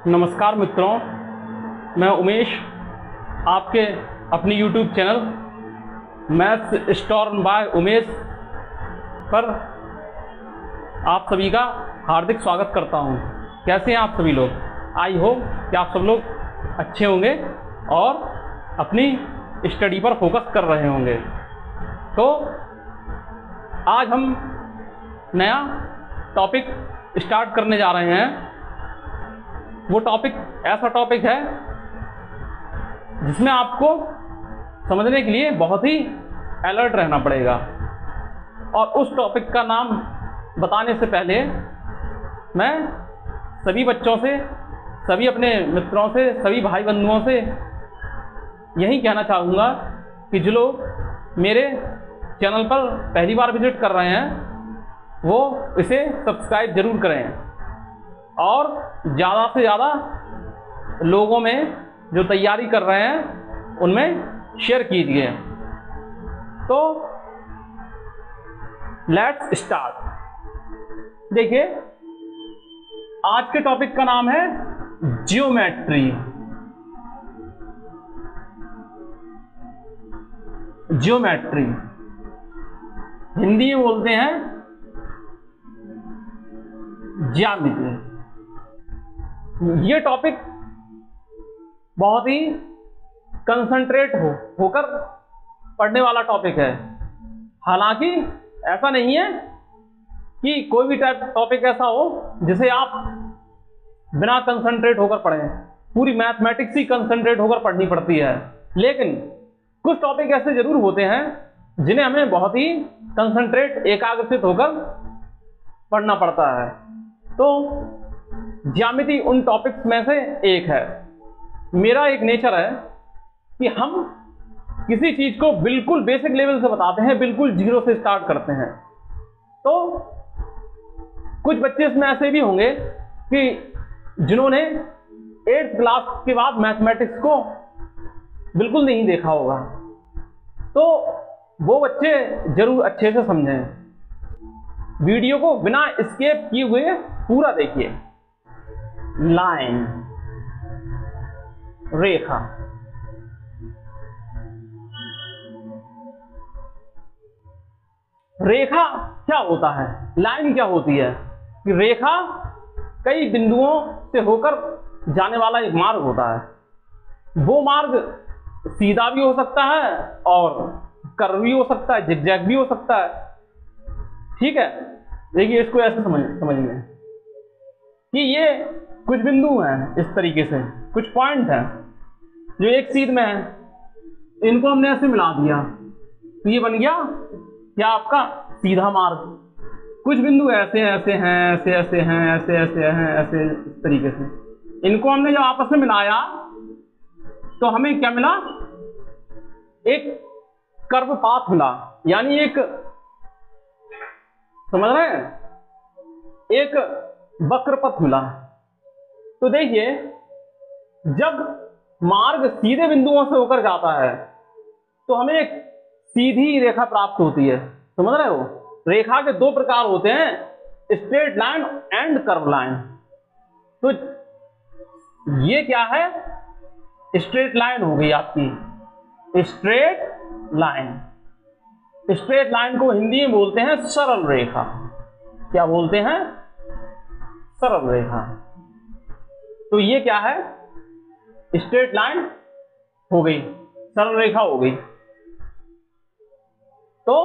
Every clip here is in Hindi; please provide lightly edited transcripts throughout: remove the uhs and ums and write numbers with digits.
नमस्कार मित्रों, मैं उमेश आपके अपनी YouTube channel maths storm by Umesh पर आप सभी का हार्दिक स्वागत करता हूं। कैसे हैं आप सभी लोग? आई होप कि आप सब लोग अच्छे होंगे और अपनी स्टडी पर फोकस कर रहे होंगे। तो आज हम नया टॉपिक स्टार्ट करने जा रहे हैं। वो टॉपिक ऐसा टॉपिक है जिसमें आपको समझने के लिए बहुत ही अलर्ट रहना पड़ेगा। और उस टॉपिक का नाम बताने से पहले मैं सभी बच्चों से, सभी अपने मित्रों से, सभी भाई बंधुओं से यही कहना चाहूँगा कि जो लोग मेरे चैनल पर पहली बार विजिट कर रहे हैं वो इसे सब्सक्राइब जरूर करें और ज़्यादा से ज़्यादा लोगों में जो तैयारी कर रहे हैं उनमें शेयर कीजिए। तो लेट्स स्टार्ट। देखिए, आज के टॉपिक का नाम है ज्योमेट्री। ज्योमेट्री हिंदी में बोलते हैं ज्यामिति। ये टॉपिक बहुत ही कंसंट्रेट होकर पढ़ने वाला टॉपिक है। हालांकि ऐसा नहीं है कि कोई भी टॉपिक ऐसा हो जिसे आप बिना कंसंट्रेट होकर पढ़ें। पूरी मैथमेटिक्स ही कंसंट्रेट होकर पढ़नी पड़ती है, लेकिन कुछ टॉपिक ऐसे जरूर होते हैं जिन्हें हमें बहुत ही कंसंट्रेट, एकाग्रचित होकर पढ़ना पड़ता है। तो ज्यामिति उन टॉपिक्स में से एक है। मेरा एक नेचर है कि हम किसी चीज को बिल्कुल बेसिक लेवल से बताते हैं, बिल्कुल जीरो से स्टार्ट करते हैं। तो कुछ बच्चे इसमें ऐसे भी होंगे कि जिन्होंने 8th क्लास के बाद मैथमेटिक्स को बिल्कुल नहीं देखा होगा। तो वो बच्चे जरूर अच्छे से समझें। वीडियो को बिना स्किप किए हुए पूरा देखिए। लाइन, रेखा। रेखा क्या होता है, लाइन क्या होती है? कि रेखा कई बिंदुओं से होकर जाने वाला एक मार्ग होता है। वो मार्ग सीधा भी हो सकता है और कर्व भी हो सकता है, जिगजैग भी हो सकता है। ठीक है, देखिए इसको ऐसे समझिए कि ये कुछ बिंदु हैं, इस तरीके से कुछ पॉइंट हैं जो एक सीध में है। इनको हमने ऐसे मिला दिया तो ये बन गया क्या आपका सीधा मार्ग। कुछ बिंदु ऐसे ऐसे हैं, ऐसे ऐसे हैं, ऐसे ऐसे हैं, ऐसे इस तरीके से। इनको हमने जब आपस में मिलाया तो हमें क्या मिला? एक कर्व पाथ मिला, यानी एक, समझ रहे हैं, एक वक्र पथ मिला। तो देखिए, जब मार्ग सीधे बिंदुओं से होकर जाता है तो हमें एक सीधी रेखा प्राप्त होती है। समझ रहे हो? रेखा के दो प्रकार होते हैं, straight line and curve line. तो ये क्या है? स्ट्रेट लाइन हो गई आपकी, स्ट्रेट लाइन। स्ट्रेट लाइन को हिंदी में बोलते हैं सरल रेखा। क्या बोलते हैं? सरल रेखा। तो ये क्या है? स्ट्रेट लाइन हो गई, सरल रेखा हो गई। तो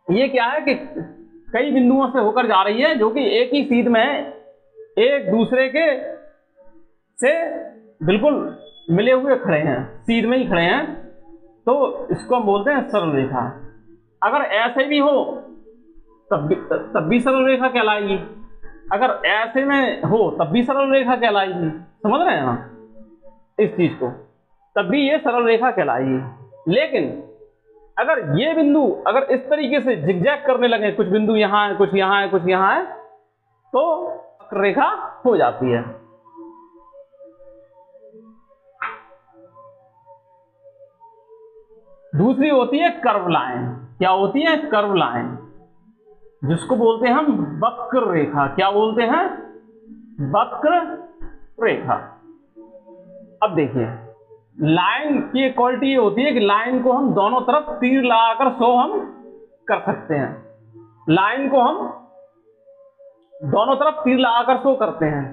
ये क्या है कि कई बिंदुओं से होकर जा रही है, जो कि एक ही सीध में एक दूसरे के से बिल्कुल मिले हुए खड़े हैं, सीध में ही खड़े हैं। तो इसको हम बोलते हैं सरल रेखा। अगर ऐसे भी हो तब भी सरल रेखा कहलाएगी, अगर ऐसे में हो तब भी सरल रेखा कहलाएगी। समझ रहे हैं ना इस चीज को? तब भी ये सरल रेखा कहलाएगी। लेकिन अगर ये बिंदु अगर इस तरीके से जिगजैग करने लगे, कुछ बिंदु यहां है, कुछ यहां है, कुछ यहां है, तो वक्र रेखा हो जाती है। दूसरी होती है कर्व लाइन। क्या होती है? कर्व लाइन, जिसको बोलते हैं हम वक्र रेखा। क्या बोलते हैं? वक्र रेखा। अब देखिए, लाइन की एक क्वालिटी ये होती है कि लाइन को हम दोनों तरफ तीर लगाकर शो हम कर सकते हैं। लाइन को हम दोनों तरफ तीर लगाकर शो करते हैं।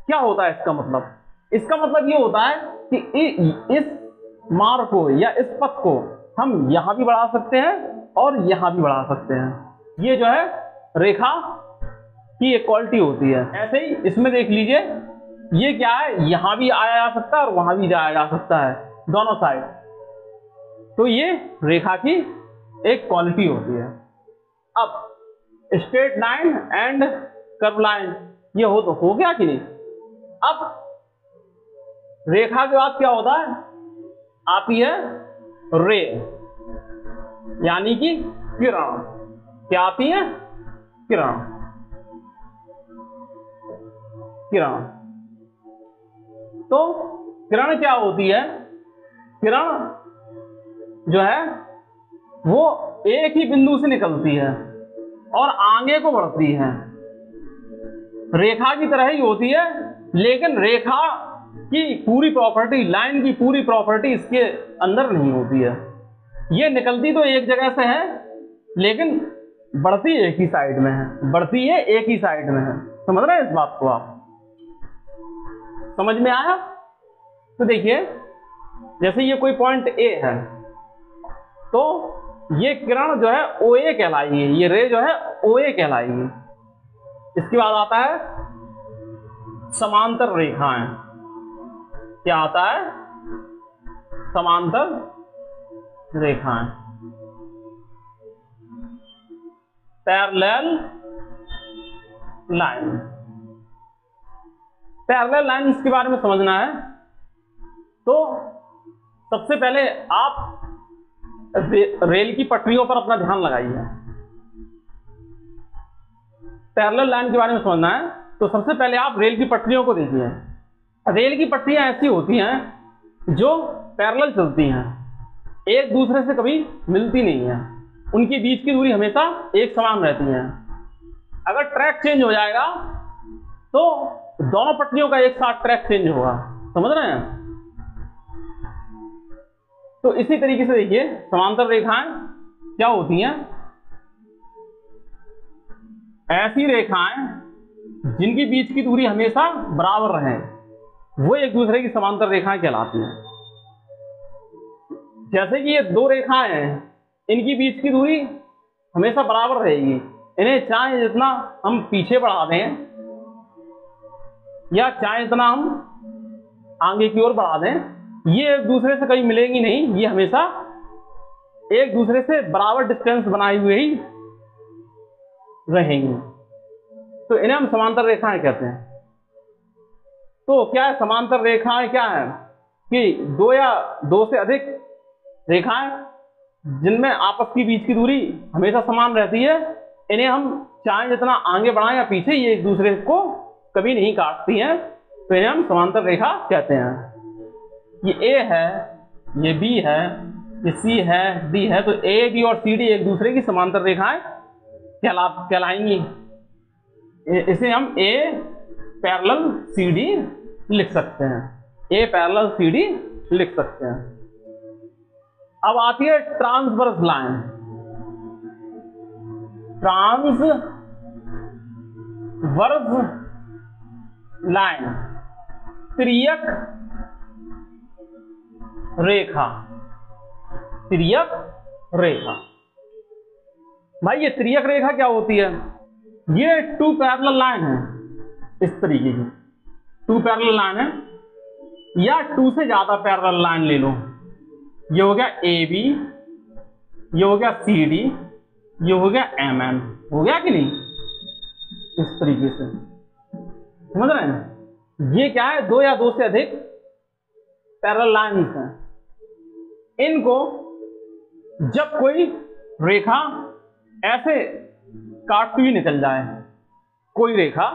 क्या होता है इसका मतलब? इसका मतलब ये होता है कि इस मार्ग को या इस पथ को हम यहां भी बढ़ा सकते हैं और यहां भी बढ़ा सकते हैं। ये जो है रेखा की एक क्वालिटी होती है। ऐसे ही इसमें देख लीजिए, ये क्या है, यहां भी आया जा सकता है और वहां भी जाया जा सकता है, दोनों साइड। तो ये रेखा की एक क्वालिटी होती है। अब straight line and curve line, ये हो गया कि नहीं? अब रेखा के बाद क्या होता है? आती है रे, यानी कि किरण। क्या आती है? किरण। किरण। तो किरण क्या होती है? किरण जो है वो एक ही बिंदु से निकलती है और आगे को बढ़ती है। रेखा की तरह ही होती है, लेकिन रेखा की पूरी प्रॉपर्टी, लाइन की पूरी प्रॉपर्टी इसके अंदर नहीं होती है। ये निकलती तो एक जगह से है, लेकिन बढ़ती एक ही साइड में है। बढ़ती है एक ही साइड में है। समझ रहे हैं इस बात को आप? समझ में आया? तो देखिए, जैसे ये कोई पॉइंट ए है, तो ये किरण जो है OA कहलाएगी, ये रे जो है OA कहलाएगी। इसके बाद आता है समांतर रेखाएं। क्या आता है? समांतर रेखाएं, पैरेलल लाइन। पैरेलल लाइन्स के बारे में समझना है तो सबसे पहले आप रेल की पटरियों पर अपना ध्यान लगाइए। पैरेलल लाइन के बारे में समझना है तो सबसे पहले आप रेल की पटरियों को देखिए। रेल की पटरियां ऐसी होती हैं जो पैरेलल चलती हैं, एक दूसरे से कभी मिलती नहीं है। उनके बीच की दूरी हमेशा एक समान रहती है। अगर ट्रैक चेंज हो जाएगा तो दोनों पटरियों का एक साथ ट्रैक चेंज होगा। समझ रहे हैं? तो इसी तरीके से देखिए, समांतर रेखाएं क्या होती हैं? ऐसी रेखाएं जिनकी बीच की दूरी हमेशा बराबर रहे, वो एक दूसरे की समांतर रेखाएं कहलाती हैं। जैसे कि ये दो रेखाएं हैं, इनकी बीच की दूरी हमेशा बराबर रहेगी। इन्हें चाहे जितना हम पीछे बढ़ा दें या चाहे जितना हम आगे की ओर बढ़ा दें, ये एक दूसरे से कहीं मिलेंगी नहीं। ये हमेशा एक दूसरे से बराबर डिस्टेंस बनाए हुए ही रहेंगी। तो इन्हें हम समांतर रेखाएं कहते हैं। तो क्या है समांतर रेखाएं? क्या है कि दो या दो से अधिक रेखाएं जिनमें आपस की बीच की दूरी हमेशा समान रहती है, इन्हें हम चाहे जितना आगे बढ़ाएं या पीछे, ये एक दूसरे को कभी नहीं काटती हैं। तो इन्हें हम समांतर रेखा कहते हैं। ये A है, ये B है, ये C है, D है। तो A, B और C, D एक दूसरे की समांतर रेखाएं कहलाएंगी। इसे हम A पैरेलल CD लिख सकते हैं। A पैरेलल CD लिख सकते हैं। अब आती है ट्रांसवर्स लाइन। ट्रांसवर्स लाइन, तिर्यक रेखा। तिर्यक रेखा, भाई ये तिर्यक रेखा क्या होती है? ये टू पैरेलल लाइन है, इस तरीके की टू पैरेलल लाइन है, या टू से ज्यादा पैरेलल लाइन ले लो। ये हो गया AB, ये हो गया CD, ये हो गया MM। हो गया कि नहीं? इस तरीके से समझ रहे हैं? ये क्या है? दो या दो से अधिक पैरेलल लाइन्स हैं। इनको जब कोई रेखा ऐसे काटती हुई निकल जाए, कोई रेखा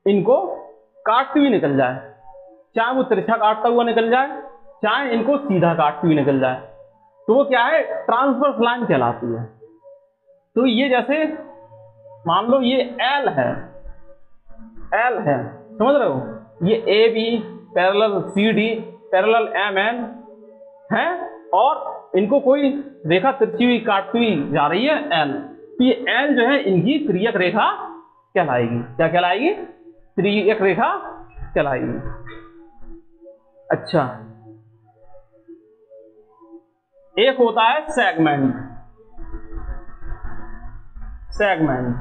इनको काटती हुई निकल जाए, चाहे वो तिरछा काटता हुआ निकल जाए, चाहे इनको सीधा काटती हुई निकल जाए, तो वो क्या है? ट्रांसवर्स लाइन कहलाती है। तो ये जैसे मान लो ये L है, L है, समझ रहे हो? ये A B parallel C D parallel M N है, और इनको कोई रेखा तिरछी हुई काटती हुई जा रही है एल, तो ये एल जो है इनकी त्रियक रेखा कहलाएगी। क्या कहलाएगी? त्रियक रेखा कहलाएगी। अच्छा, एक होता है सेगमेंट, सेगमेंट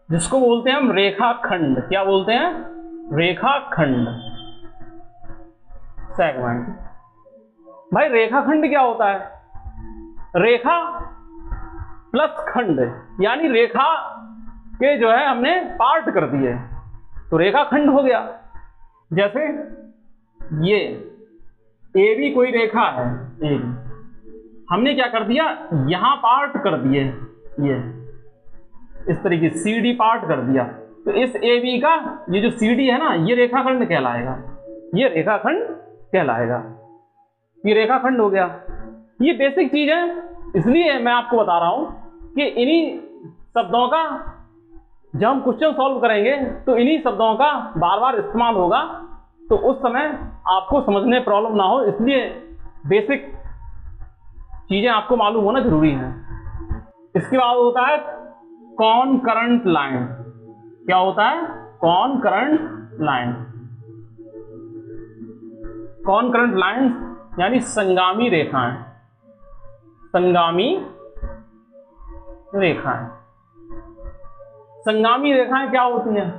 जिसको बोलते हैं हम रेखाखंड। क्या बोलते हैं? रेखाखंड, सेगमेंट। भाई रेखाखंड क्या होता है? रेखा प्लस खंड, यानी रेखा के जो है हमने पार्ट कर दिए तो रेखाखंड हो गया। जैसे ये ए बी कोई रेखा है, ए बी हमने क्या कर दिया, यहां पार्ट कर दिए, ये इस तरीके सी डी पार्ट कर दिया, तो इस ए बी का ये जो सी डी है ना, ये रेखाखंड कहलाएगा, ये रेखाखंड कहलाएगा, ये रेखाखंड हो गया। ये बेसिक चीज है, इसलिए मैं आपको बता रहा हूं कि इन्हीं शब्दों का जब हम क्वेश्चन सॉल्व करेंगे तो इन्हीं शब्दों का बार बार इस्तेमाल होगा, तो उस समय आपको समझने प्रॉब्लम ना हो, इसलिए बेसिक चीजें आपको मालूम होना जरूरी है। इसके बाद होता है कॉनकरेंट लाइन। क्या होता है? कॉनकरेंट लाइन। कॉनकरेंट लाइन यानी संगामी रेखाएं, संगामी रेखाएं। संगामी रेखाएं क्या होती हैं?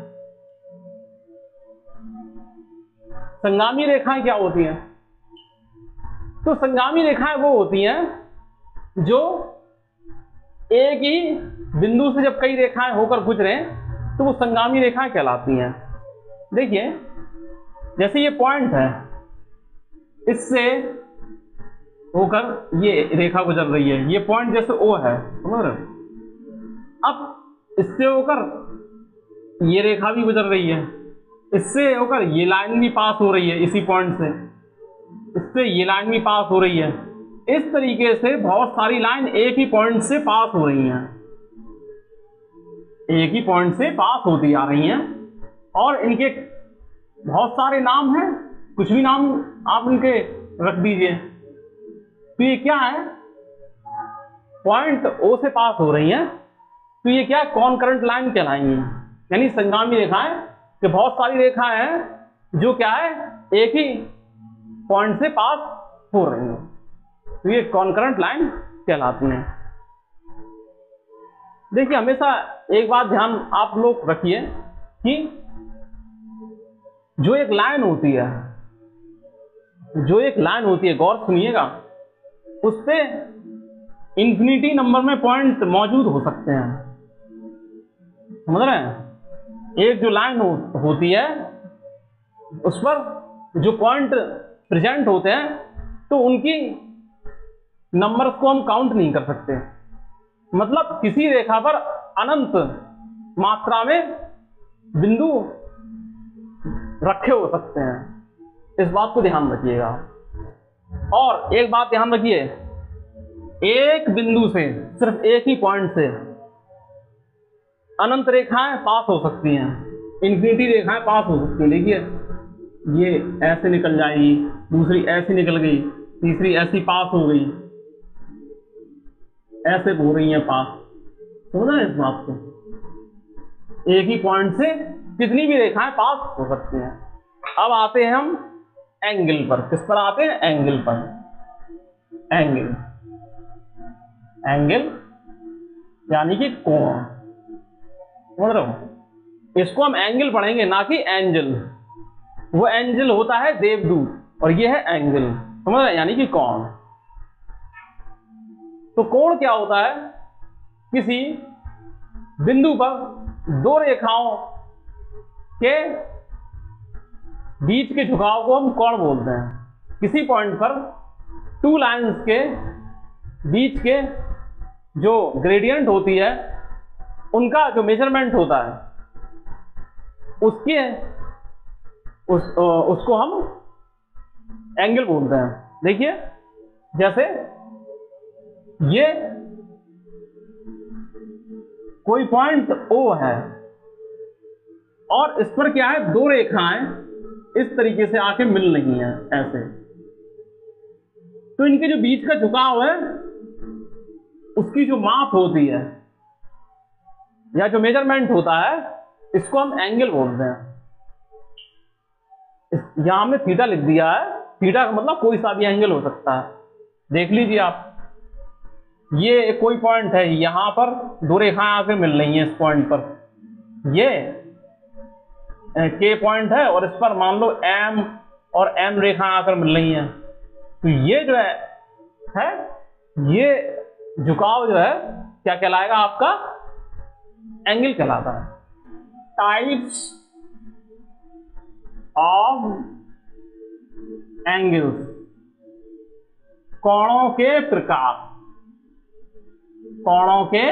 संगामी रेखाएं क्या होती हैं? तो संगामी रेखाएं वो होती हैं जो एक ही बिंदु से जब कई रेखाएं होकर गुजरे तो वो संगामी रेखाएं कहलाती हैं। देखिए, जैसे ये पॉइंट है, इससे होकर ये रेखा गुजर रही है, ये पॉइंट जैसे ओ है, समझ रहे हो? अब इससे होकर ये रेखा भी गुजर रही है, इससे होकर ये लाइन भी पास हो रही है, इसी पॉइंट से इससे ये लाइन भी पास हो रही है। इस तरीके से बहुत सारी लाइन एक ही पॉइंट से पास हो रही हैं, एक ही पॉइंट से पास होती आ रही हैं, और इनके बहुत सारे नाम हैं, कुछ भी नाम आप इनके रख दीजिए। तो ये क्या है? पॉइंट ओ से पास हो रही हैं, तो ये क्या? कॉनकरेंट लाइन कहलाएंगी, यानी संगामी रेखाएं, कि बहुत सारी रेखाएं हैं जो क्या है, एक ही पॉइंट से पास हो रही हैं, तो ये कॉनकरेंट लाइन कहलाती हैं। देखिए, हमेशा एक बात ध्यान आप लोग रखिए कि जो एक लाइन होती है, जो एक लाइन होती है, गौर सुनिएगा, उस पे इंफिनिटी नंबर में पॉइंट मौजूद हो सकते हैं, समझ रहे हैं? एक जो लाइन होती है उस पर जो पॉइंट प्रेजेंट होते हैं, तो उनकी नंबर्स को हम काउंट नहीं कर सकते। मतलब किसी रेखा पर अनंत मात्रा में बिंदु रखे हो सकते हैं, इस बात को ध्यान रखिएगा। और एक बात ध्यान रखिए, एक बिंदु से, सिर्फ एक ही पॉइंट से अनंत रेखाएं पास हो सकती हैं, इन्फिनिटी रेखाएं पास हो सकती हैं। देखिए, ये ऐसे निकल जाएगी, दूसरी ऐसी निकल गई, तीसरी ऐसी पास हो गई, ऐसे हो रही हैं पास, समझ रहे हैं इस बात को? एक ही पॉइंट से कितनी भी रेखाएं पास हो सकती हैं। अब आते हैं हम एंगल पर। किस पर आते हैं? एंगल पर। एंगल, एंगल यानी कि कोण, समझ रहे हो? इसको हम एंगल पढ़ेंगे, ना कि एंजल। वो एंजल होता है देवदूत, और ये है एंगल, समझ रहे हैं? यानी कि कोण। तो कोण क्या होता है? किसी बिंदु पर दो रेखाओं के बीच के झुकाव को हम कोण बोलते हैं। किसी पॉइंट पर टू लाइंस के बीच के जो ग्रेडियंट होती है, उनका जो मेजरमेंट होता है, उसको हम एंगल बोलते हैं। देखिए, जैसे ये कोई पॉइंट ओ है, और इस पर क्या है, दो रेखाएं इस तरीके से आके मिल रही हैं ऐसे, तो इनके जो बीच का झुकाव है उसकी जो माप होती है या जो मेजरमेंट होता है इसको हम एंगल बोलते हैं। यहां हमने थीटा लिख दिया है, थीटा का मतलब कोई सा भी एंगल हो सकता है। देख लीजिए आप, ये कोई पॉइंट है, यहां पर दो रेखाएं आके मिल रही हैं इस पॉइंट पर, ये के पॉइंट है और इस पर मान लो एम और एम रेखाएं आकर मिल रही हैं, तो ये जो है ये झुकाव जो है क्या कहलाएगा, आपका एंगल कहलाता है। टाइप्स ऑफ एंगल्स, कोणों के प्रकार, कोणों के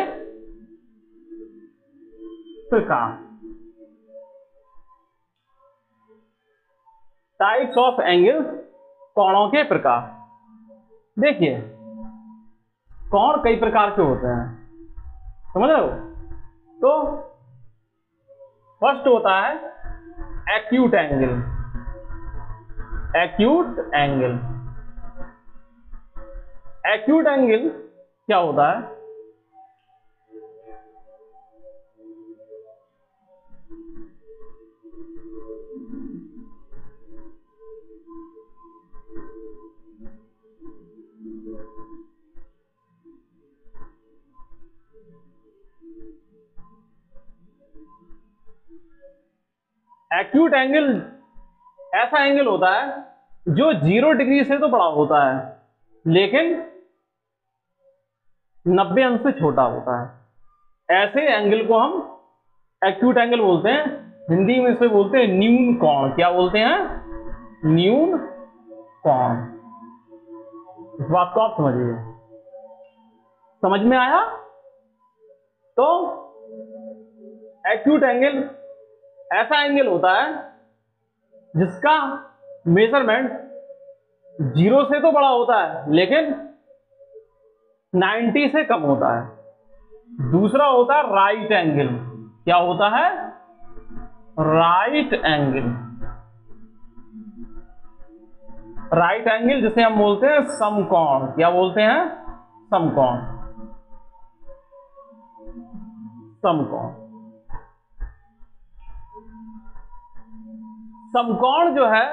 प्रकार। टाइप्स ऑफ एंगल्स, कोणों के प्रकार। देखिए कोण कई प्रकार के होते हैं, समझ रहे हो। तो फर्स्ट होता है acute angle, acute angle. Acute angle क्या होता है, एक्यूट एंगल ऐसा एंगल होता है जो 0 डिग्री से तो बड़ा होता है लेकिन 90 अंश से छोटा होता है। ऐसे एंगल को हम एक्यूट एंगल बोलते हैं। हिंदी में इसे बोलते हैं न्यून कोण। क्या बोलते हैं, न्यून कोण। इस बात को आप समझिए, समझ में आया। तो एक्यूट एंगल ऐसा एंगल होता है जिसका मेजरमेंट 0 से तो बड़ा होता है लेकिन 90 से कम होता है। दूसरा होता है राइट एंगल। क्या होता है, राइट एंगल। राइट एंगल जिसे हम बोलते हैं समकोण। क्या बोलते हैं, समकोण। समकोण। समकोण जो है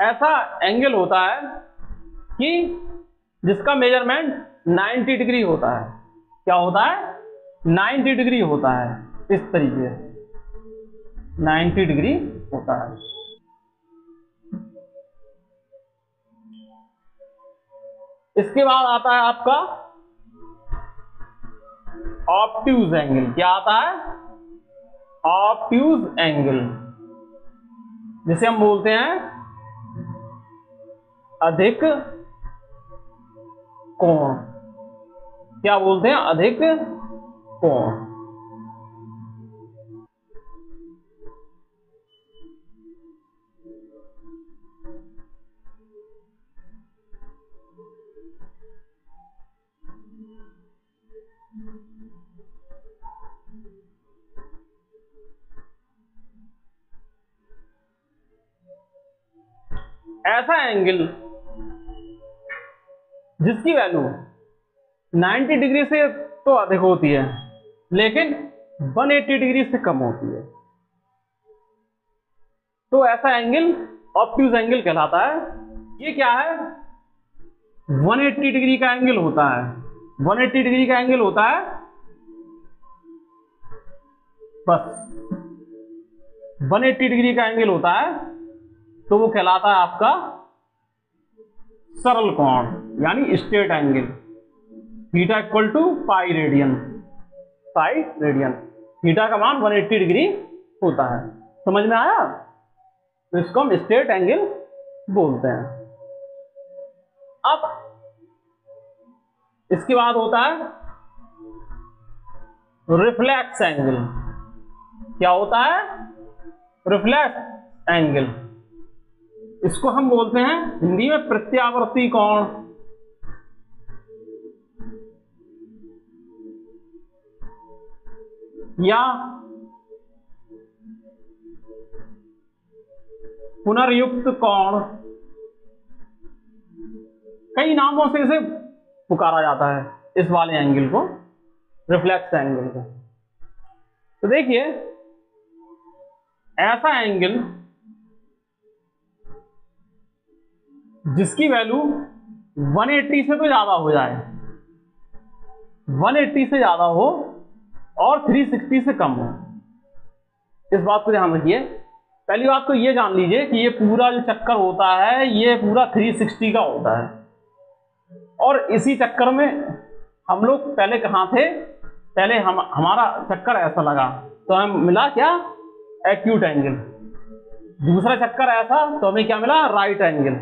ऐसा एंगल होता है कि जिसका मेजरमेंट 90 डिग्री होता है। क्या होता है, 90 डिग्री होता है। इस तरीके से 90 डिग्री होता है। इसके बाद आता है आपका ऑब्ट्यूज एंगल। क्या आता है, ऑब्ट्यूज एंगल, जिसे हम बोलते हैं अधिक कोण। क्या बोलते हैं, अधिक कोण। ऐसा एंगल जिसकी वैल्यू 90 डिग्री से तो अधिक होती है लेकिन 180 डिग्री से कम होती है, तो ऐसा एंगल ऑब्ट्यूज एंगल कहलाता है। ये क्या है, 180 डिग्री का एंगल होता है। 180 डिग्री का एंगल होता है, बस 180 डिग्री का एंगल होता है तो वो कहलाता है आपका सरल कोण, यानी straight angle. Theta equal to pi radian. Pi radian, theta का मान 180 डिग्री होता है। समझ में आया। तो इसको हम स्ट्रेट एंगल बोलते हैं। अब इसके बाद होता है रिफ्लेक्स एंगल। क्या होता है, रिफ्लेक्स एंगल। इसको हम बोलते हैं हिंदी में प्रत्यावर्ती कोण। या पुनर्युक्त कोण, कई नामों से इसे पुकारा जाता है, इस वाले एंगल को, रिफ्लेक्स एंगल को। तो देखिए ऐसा एंगल जिसकी वैल्यू 180 से तो ज्यादा हो जाए, 180 से ज्यादा हो और 360 से कम हो, इस बात को ध्यान रखिए। पहली बात तो ये जान लीजिए कि ये पूरा जो चक्कर होता है ये पूरा 360 का होता है, और इसी चक्कर में हम लोग पहले कहाँ थे, पहले हमारा चक्कर ऐसा लगा तो हमें मिला क्या, एक्यूट एंगल। दूसरा चक्कर ऐसा तो हमें क्या मिला, राइट एंगल।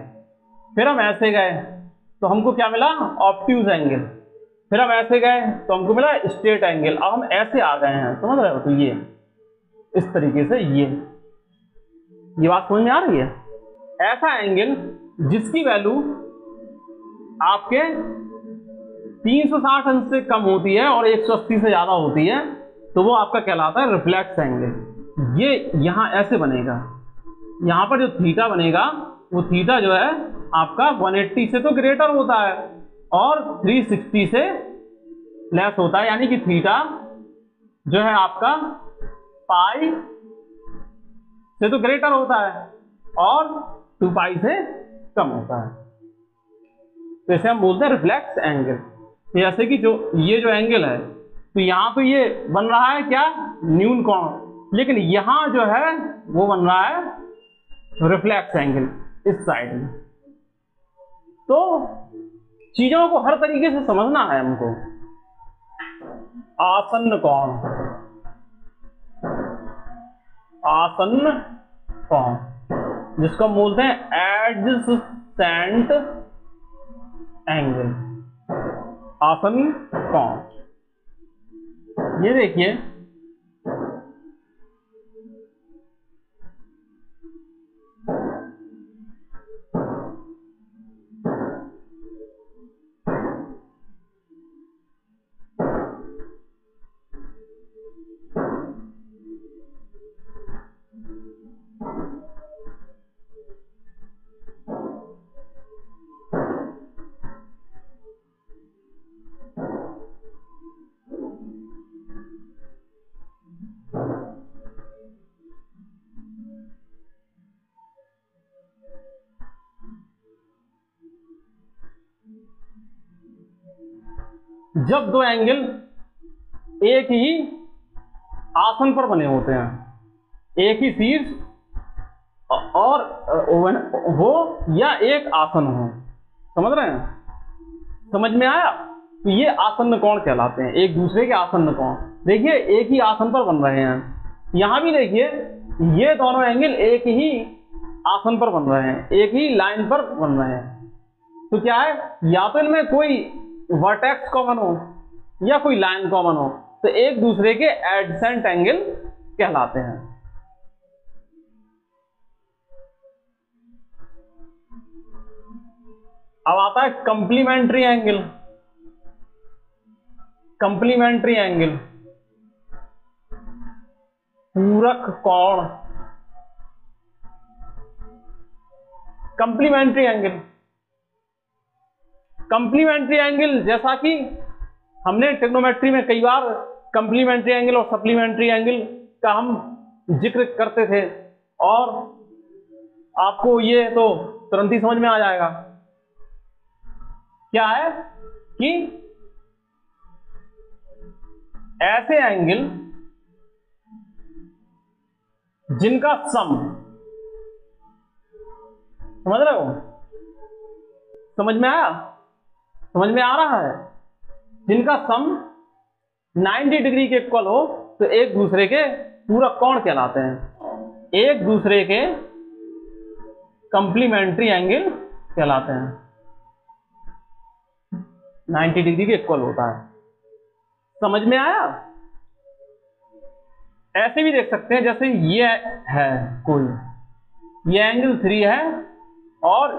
फिर हम ऐसे गए तो हमको क्या मिला, ऑब्ट्यूज एंगल। फिर हम ऐसे गए तो हमको मिला स्ट्रेट एंगल। अब हम ऐसे आ गए हैं, समझ रहे हो? तो ये इस तरीके से ये बात समझ में आ रही है? ऐसा एंगल जिसकी वैल्यू आपके 360 अंश से कम होती है और 180 से ज्यादा होती है, तो वो आपका कहलाता है रिफ्लेक्स एंगल। ये यहां ऐसे बनेगा, यहां पर जो थीटा बनेगा वो थीटा जो है आपका 180 से तो ग्रेटर होता है और 360 से लेस होता है, यानी कि थीटा जो है आपका पाई से तो ग्रेटर होता है और 2 पाई से कम होता है। तो इसे हम बोलते हैं रिफ्लेक्स एंगल। जैसे कि जो ये जो एंगल है, तो यहां तो ये बन रहा है क्या, न्यून कोण, लेकिन यहां जो है वो बन रहा है रिफ्लेक्स एंगल इस साइड में। तो चीजों को हर तरीके से समझना है हमको। आसन्न कोण, आसन्न कोण जिसको हम बोलते हैं एडजेसेंट एंगल, आसन्न कोण। ये देखिए जब दो एंगल एक ही आसन पर बने होते हैं, एक ही शीर्ष और हो या एक आसन हो, समझ रहे हैं? समझ में आया? तो ये आसन्न कोण कहलाते हैं, एक दूसरे के आसन्न कोण। देखिए एक ही आसन पर बन रहे हैं, यहां भी देखिए ये दोनों एंगल एक ही आसन पर बन रहे हैं, एक ही लाइन पर बन रहे हैं। तो क्या है, या तो इनमें कोई वर्टेक्स कॉमन हो या कोई लाइन कॉमन हो, तो एक दूसरे के एडजेसेंट एंगल कहलाते हैं। अब आता है कंप्लीमेंट्री एंगल। कंप्लीमेंट्री एंगल, पूरक कोण, कंप्लीमेंट्री एंगल। कंप्लीमेंट्री एंगल जैसा कि हमने ट्रिग्नोमेट्री में कई बार कंप्लीमेंट्री एंगल और सप्लीमेंट्री एंगल का हम जिक्र करते थे, और आपको ये तो तुरंत ही समझ में आ जाएगा। क्या है कि ऐसे एंगल जिनका सम, समझ रहे हो? समझ में आया? समझ में आ रहा है? जिनका सम 90 डिग्री के इक्वल हो, तो एक दूसरे के पूरक कोण कहलाते हैं, एक दूसरे के कंप्लीमेंट्री एंगल कहलाते हैं। 90 डिग्री के इक्वल होता है। समझ में आया? ऐसे भी देख सकते हैं, जैसे ये है कोई, ये एंगल 3 है और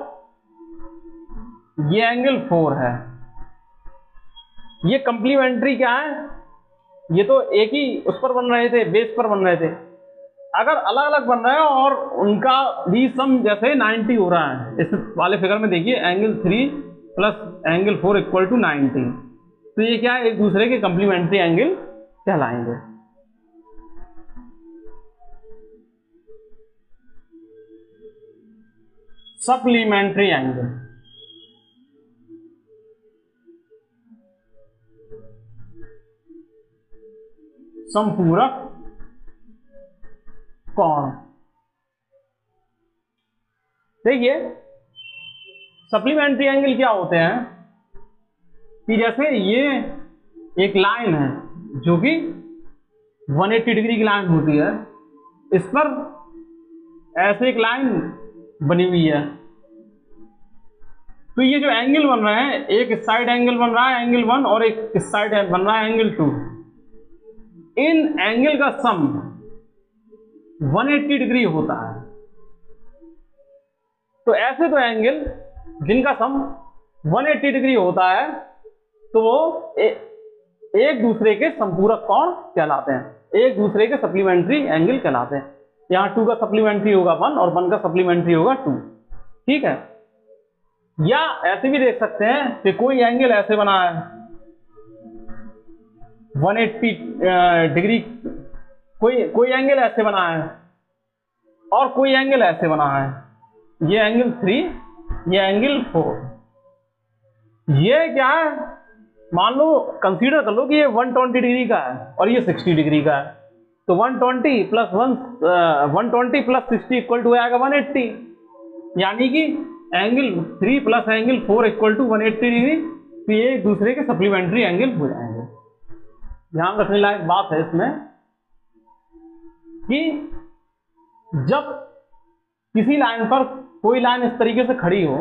ये एंगल 4 है। ये कंप्लीमेंट्री क्या है, ये तो एक ही उस पर बन रहे थे, बेस पर बन रहे थे। अगर अलग अलग बन रहा है और उनका भी सम जैसे 90 हो रहा है, इस वाले फिगर में देखिए angle 3 plus angle 4 equal to 90, तो ये क्या है, एक दूसरे के कंप्लीमेंट्री एंगल कहलाएंगे। सप्लीमेंट्री एंगल, समपूरक कोण। देखिए सप्लीमेंट्री एंगल क्या होते हैं कि जैसे ये एक लाइन है जो कि 180 डिग्री की लाइन होती है, इस पर ऐसे एक लाइन बनी हुई है, तो ये जो एंगल बन रहे हैं, एक इस साइड एंगल बन रहा है एंगल 1 और एक इस साइड बन रहा है एंगल 2, इन एंगल का सम 180 डिग्री होता है। तो ऐसे तो एंगल जिनका सम 180 डिग्री होता है तो वो एक दूसरे के संपूरक कोण कहलाते हैं, एक दूसरे के सप्लीमेंट्री एंगल कहलाते हैं। यहां 2 का सप्लीमेंट्री होगा 1 और 1 का सप्लीमेंट्री होगा 2, ठीक है। या ऐसे भी देख सकते हैं कि कोई एंगल ऐसे बना है 180 डिग्री, कोई एंगल ऐसे बना है और कोई एंगल ऐसे बना है, ये एंगल 3, ये एंगल 4। ये क्या है, मान लो कंसीडर कर लो कि ये 120 डिग्री का है और ये 60 डिग्री का है, तो 120 प्लस 60 इक्वल टू आएगा 180, यानी कि angle 3 plus angle 4 equal to 180 degree, तो ये एक दूसरे के सप्लीमेंट्री एंगल हो जाएंगे। ध्यान रखने लायक बात है इसमें कि जब किसी लाइन पर कोई लाइन इस तरीके से खड़ी हो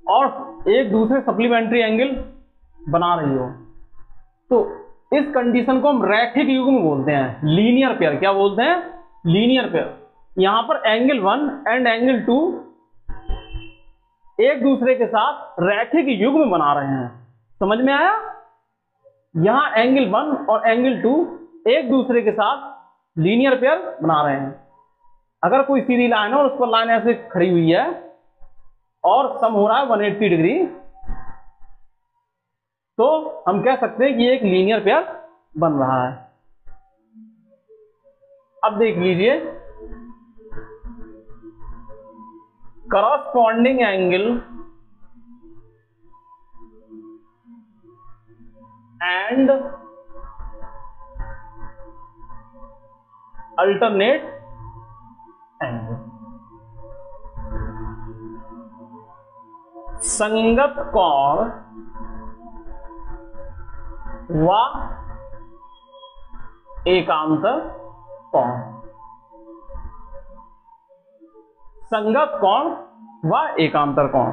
और एक दूसरे सप्लीमेंट्री एंगल बना रही हो, तो इस कंडीशन को हम रैखिक युग्म बोलते हैं, लीनियर पेयर। क्या बोलते हैं? Linear pair. यहां पर एंगल 1 एंड एंगल 2 एक दूसरे के साथ रैखिक युग्म बना रहे हैं, समझ में आया? यहां एंगल 1 और एंगल 2 एक दूसरे के साथ लीनियर पेयर बना रहे हैं। अगर कोई सीधी लाइन है और उस पर लाइन ऐसे खड़ी हुई है और सम हो रहा है 180 डिग्री, तो हम कह सकते हैं कि एक लीनियर पेयर बन रहा है। अब देख लीजिए, corresponding angle and alternate angle, संगत कोण व एकांतर कोण, संगत कोण व एकांतर कोण।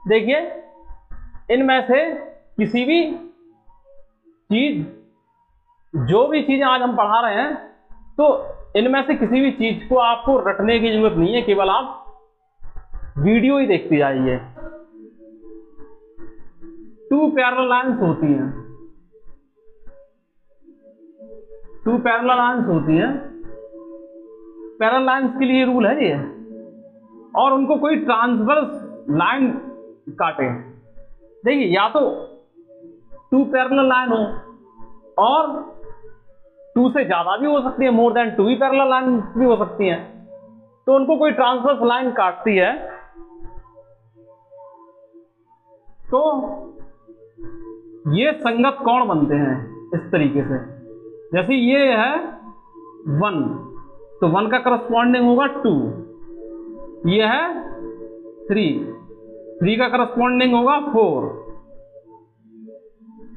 देखिए, इनमें से किसी भी चीज, जो भी चीजें आज हम पढ़ा रहे हैं, तो इनमें से किसी भी चीज को आपको रटने की जरूरत नहीं है, केवल आप वीडियो ही देखते जाइए। 2 पैरेलल लाइंस होती हैं, 2 पैरेलल लाइंस होती हैं। पैरेलल लाइंस के लिए रूल है ये, और उनको कोई ट्रांसवर्स लाइन काटे। देखिए, या तो 2 पैरेलल लाइन हो और 2 से ज्यादा भी हो सकती है, मोर देन 2 भी पैरेलल लाइन भी हो सकती हैं, तो उनको कोई ट्रांसवर्स लाइन काटती है, तो ये संगत कोण बनते हैं इस तरीके से। जैसे ये है 1, तो 1 का करस्पॉन्डिंग होगा 2, ये है 3 का करस्पॉन्डिंग होगा 4,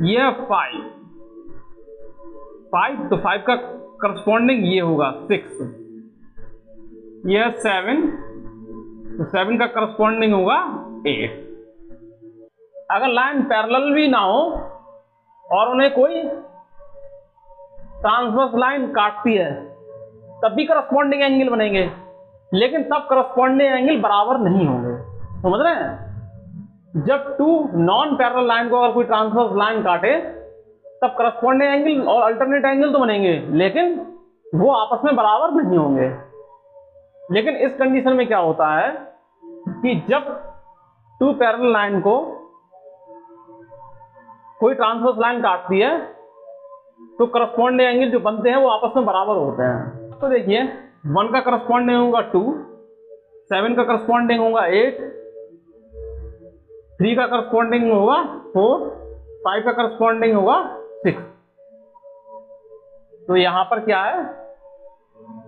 ये है 5, तो 5 का करस्पॉन्डिंग ये होगा 6, ये है 7, तो 7 का करस्पॉन्डिंग होगा 8। अगर लाइन पैरेलल भी ना हो और उन्हें कोई ट्रांसवर्स लाइन काटती है, तब भी करस्पॉन्डिंग एंगल बनेंगे, लेकिन तब करस्पॉन्डिंग एंगल बराबर नहीं होंगे। समझ रहे हैं? जब 2 नॉन पैरेलल लाइन को अगर कोई ट्रांसवर्स लाइन काटे, तब करस्पॉन्डिंग एंगल और अल्टरनेट एंगल तो बनेंगे, लेकिन वो आपस में बराबर नहीं होंगे। लेकिन इस कंडीशन में क्या होता है कि जब टू पैरेलल लाइन को कोई ट्रांसवर्स लाइन काटती है तो करस्पॉन्डिंग एंगल जो बनते हैं वो आपस में बराबर होते हैं। तो देखिए 1 का करस्पॉन्डिंग होगा 2, 7 का करस्पॉन्डिंग होगा 8, 3 का करस्पॉन्डिंग होगा 4, 5 का करस्पॉन्डिंग होगा 6। तो यहां पर क्या है,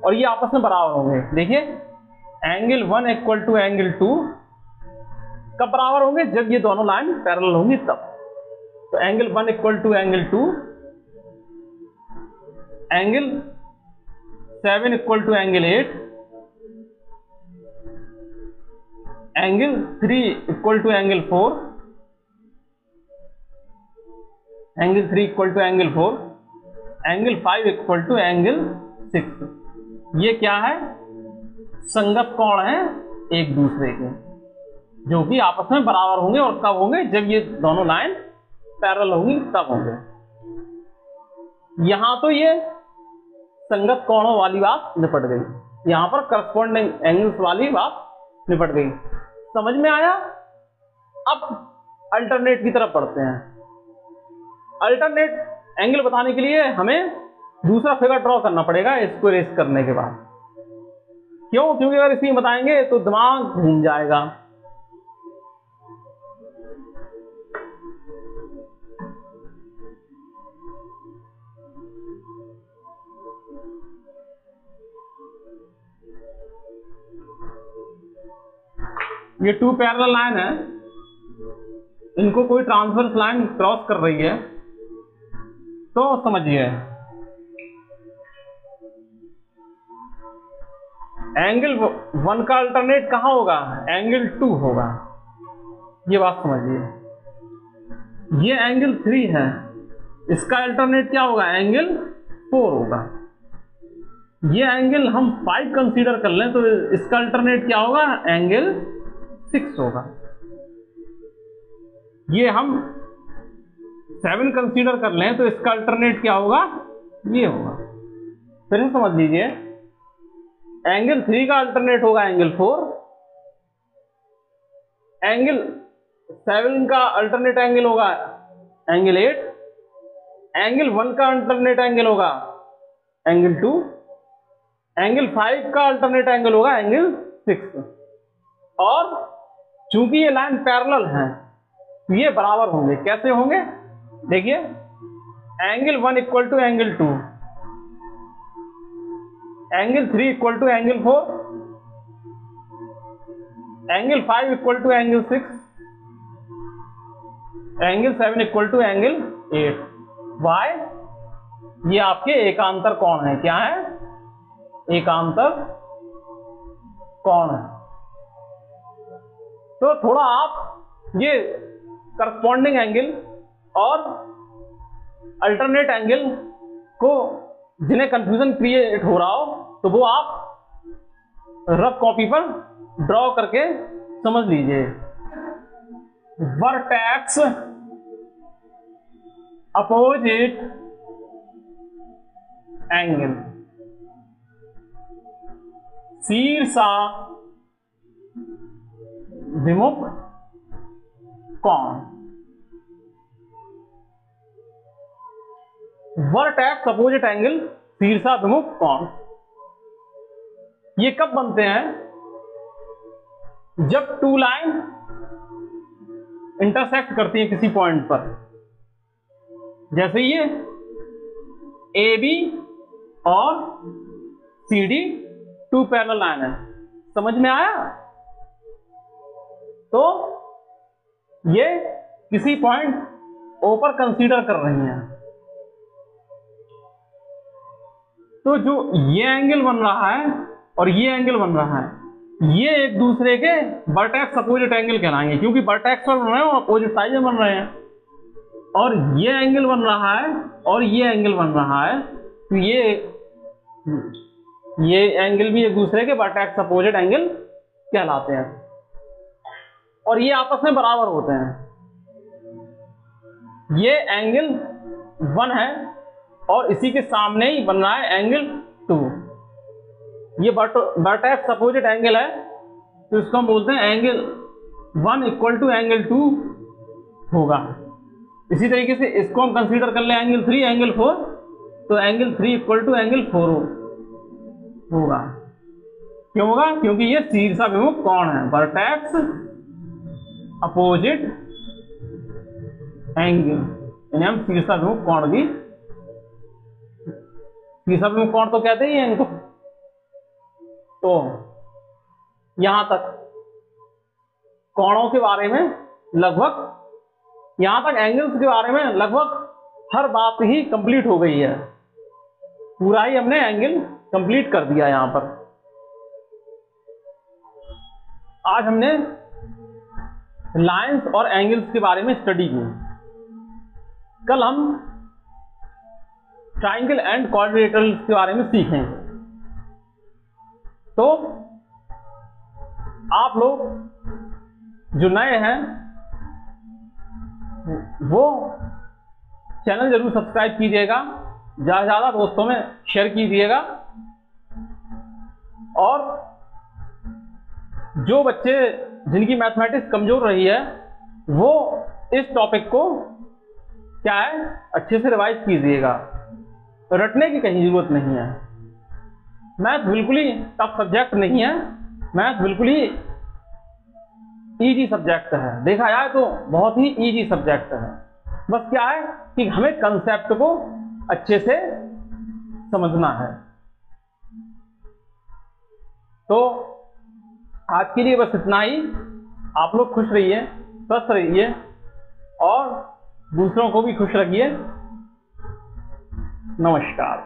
और ये आपस में बराबर होंगे। देखिए एंगल 1 इक्वल टू एंगल 2 कब बराबर होंगे, जब ये दोनों लाइन पैरेलल होंगी तब। तो angle 1 equal to angle 2, angle 7 equal to angle 8, angle 3 equal to angle 4, angle 3 equal to angle 4, angle 5 equal to angle 6। ये क्या है, संगत कोण है एक दूसरे के, जो कि आपस में बराबर होंगे। और कब होंगे, जब ये दोनों लाइन पैरेलल होंगी तब होंगे। यहां तो ये संगत कोणों वाली बात निपट गई, यहां पर करस्पॉन्डिंग एंगल्स वाली बात निपट गई। समझ में आया। अब अल्टरनेट की तरफ बढ़ते हैं। अल्टरनेट एंगल बताने के लिए हमें दूसरा फिगर ड्रॉ करना पड़ेगा इसको इरेज करने के बाद। क्यों, क्योंकि अगर इसी में बताएंगे तो दिमाग घूम जाएगा। ये टू पैरेलल लाइन है, इनको कोई ट्रांसवर्स लाइन क्रॉस कर रही है, तो समझिए एंगल 1 का अल्टरनेट कहां होगा, एंगल 2 होगा। ये बात समझिए। ये एंगल 3 है, इसका अल्टरनेट क्या होगा, एंगल 4 होगा। ये एंगल हम 5 कंसीडर कर लें तो इसका अल्टरनेट क्या होगा, एंगल 6 होगा। ये हम 7 कंसीडर कर लें तो इसका अल्टरनेट क्या होगा, ये होगा। फिर से समझ लीजिए, एंगल 3 का अल्टरनेट होगा एंगल 4, एंगल 7 का अल्टरनेट एंगल होगा एंगल 8, एंगल 1 का अल्टरनेट एंगल होगा एंगल 2, एंगल 5 का अल्टरनेट एंगल होगा एंगल 6। और चूंकि ये लाइन पैरेलल है तो ये बराबर होंगे। कैसे होंगे, देखिए angle 1 equal to angle 2, angle 3 equal to angle 4, angle 5 equal to angle 6, angle 7 equal to angle 8। Why, ये आपके एकांतर कोण है। क्या है, एकांतर कोण है। तो थोड़ा आप ये करस्पॉन्डिंग एंगल और अल्टरनेट एंगल को, जिन्हें कंफ्यूजन क्रिएट हो रहा हो, तो वो आप रफ कॉपी पर ड्रॉ करके समझ लीजिए। वर्टेक्स अपोजिट एंगल, शीर्षा विमुख कोण। वर्टेक्स अपोजिट एंगल, शीर्षा विमुख कोण, ये कब बनते हैं, जब टू लाइन इंटरसेक्ट करती है किसी पॉइंट पर। जैसे ये AB और CD टू पैरेलल लाइन है। समझ में आया। तो ये किसी पॉइंट O पर कंसीडर कर रही हैं, तो जो ये एंगल बन रहा है और ये एंगल बन रहा है, ये एक दूसरे के वर्टेक्स अपोजिट एंगल कहलाएंगे, क्योंकि वर्टेक्स पर बन रहे हैं और अपोजिट साइड में बन रहे हैं। और ये एंगल बन रहा है और ये एंगल बन रहा है, तो ये एंगल भी एक दूसरे के वर्टेक्स अपोजिट एंगल कहलाते हैं, और ये आपस में बराबर होते हैं। ये एंगल 1 है और इसी के सामने ही बन रहा है एंगल 2। ये वर्टेक्स अपोजिट एंगल है, तो इसको हम बोलते हैं एंगल 1 इक्वल टू एंगल 2 होगा। इसी तरीके से इसको हम कंसीडर कर लें एंगल 3 एंगल 4, तो एंगल 3 इक्वल टू एंगल 4 होगा। क्यों होगा? क्योंकि ये शीर्षाभिमुख कोण है, वर्टेक्स अपोजिट एंगल, यानी हम शीर्षाभिमुख कोण की, शीर्षाभिमुख कोण तो कहते ही हैं इनको। तो यहां तक कोणों के बारे में लगभग, यहां तक एंगल्स के बारे में लगभग हर बात ही कंप्लीट हो गई है। पूरा ही हमने एंगल कंप्लीट कर दिया। यहां पर आज हमने लाइंस और एंगल्स के बारे में स्टडी की। कल हम ट्राइंगल एंड क्वाड्रिलेटरल्स के बारे में सीखेंगे। तो आप लोग जो नए हैं वो चैनल जरूर सब्सक्राइब कीजिएगा, ज़्यादा से ज़्यादा दोस्तों में शेयर कीजिएगा, और जो बच्चे जिनकी मैथमेटिक्स कमजोर रही है वो इस टॉपिक को क्या है अच्छे से रिवाइज कीजिएगा। रटने की कहीं जरूरत नहीं है। मैथ बिल्कुल ही टफ सब्जेक्ट नहीं है, मैथ बिल्कुल ही इजी सब्जेक्ट है। देखा जाए तो बहुत ही इजी सब्जेक्ट है। बस क्या है कि हमें कंसेप्ट को अच्छे से समझना है। तो आज के लिए बस इतना ही। आप लोग खुश रहिए, स्वस्थ रहिए और दूसरों को भी खुश रखिए। नमस्कार।